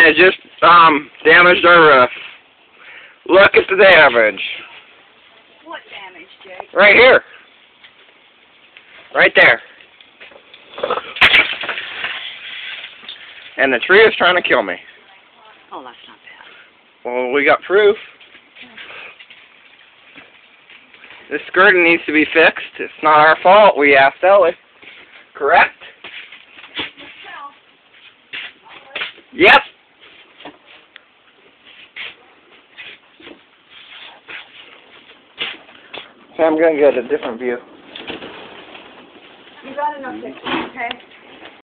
and it just damaged our roof. Look at the damage. What damage, Jake? Right here. Right there. And the tree is trying to kill me. Oh, that's not bad. Well, we got proof. This skirting needs to be fixed. It's not our fault. We asked Ellie. Correct? Yep. So I'm going to get a different view. You got enough pictures, okay?